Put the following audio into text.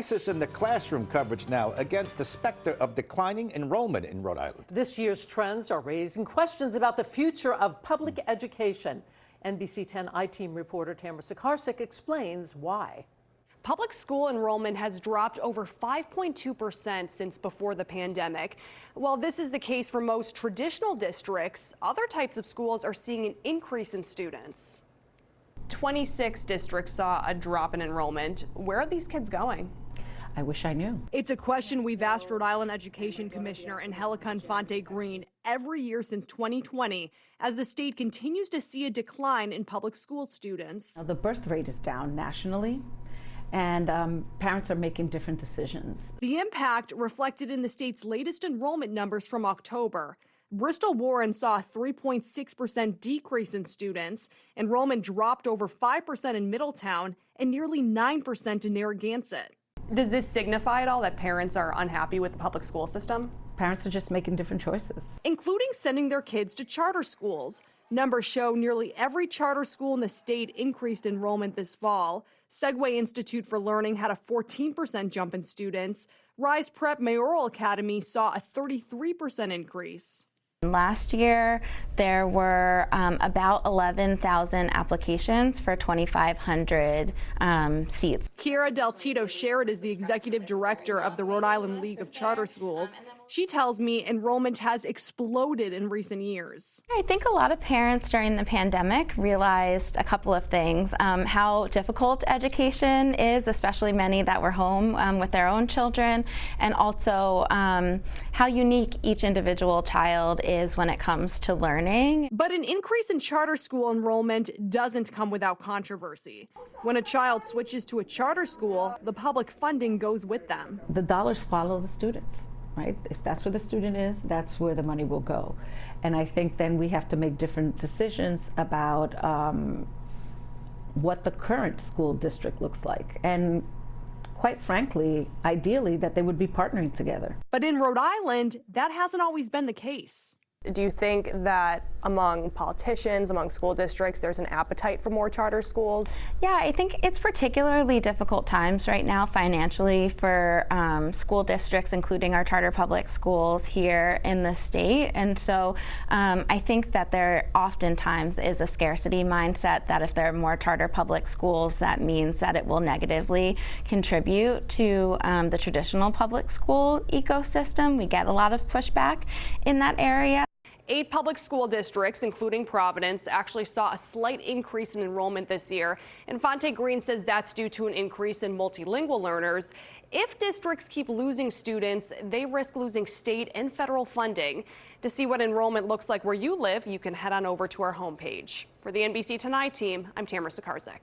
crisis in the classroom coverage now against the specter of declining enrollment in Rhode Island. This year's trends are raising questions about the future of public education. NBC 10 I-Team reporter Tamara Sakarsik explains why. Public school enrollment has dropped over 5.2% since before the pandemic. While this is the case for most traditional districts, other types of schools are seeing an increase in students. 26 districts saw a drop in enrollment. Where are these kids going? I wish I knew. It's a question we've asked Rhode Island Education Commissioner Angelica Infante-Green every year since 2020 as the state continues to see a decline in public school students. The birth rate is down nationally, and parents are making different decisions. The impact reflected in the state's latest enrollment numbers from October. Bristol-Warren saw a 3.6% decrease in students. Enrollment dropped over 5% in Middletown and nearly 9% in Narragansett. Does this signify at all that parents are unhappy with the public school system? Parents are just making different choices, including sending their kids to charter schools. Numbers show nearly every charter school in the state increased enrollment this fall. Segway Institute for Learning had a 14% jump in students. Rise Prep Mayoral Academy saw a 33% increase. Last year, there were about 11,000 applications for 2,500 seats. Kiera Del Tito Sherrod is the executive director of the Rhode Island League of Charter Schools. She tells me enrollment has exploded in recent years. I think a lot of parents during the pandemic realized a couple of things. How difficult education is, especially many that were home with their own children, and also how unique each individual child is when it comes to learning. But an increase in charter school enrollment doesn't come without controversy. When a child switches to a charter school, the public funding goes with them. The dollars follow the students, right? If that's where the student is, that's where the money will go. And I think then we have to make different decisions about what the current school district looks like. And quite frankly, ideally, that they would be partnering together. But in Rhode Island, that hasn't always been the case. Do you think that among politicians, among school districts, there's an appetite for more charter schools? Yeah, I think it's particularly difficult times right now financially for school districts, including our charter public schools here in the state. And so I think that there oftentimes is a scarcity mindset that if there are more charter public schools, that means that it will negatively contribute to the traditional public school ecosystem. We get a lot of pushback in that area. 8 public school districts, including Providence, actually saw a slight increase in enrollment this year. Infante-Green says that's due to an increase in multilingual learners. If districts keep losing students, they risk losing state and federal funding. To see what enrollment looks like where you live, you can head on over to our homepage. For the NBC 10 I-Team, I'm Tamara Sakarsik.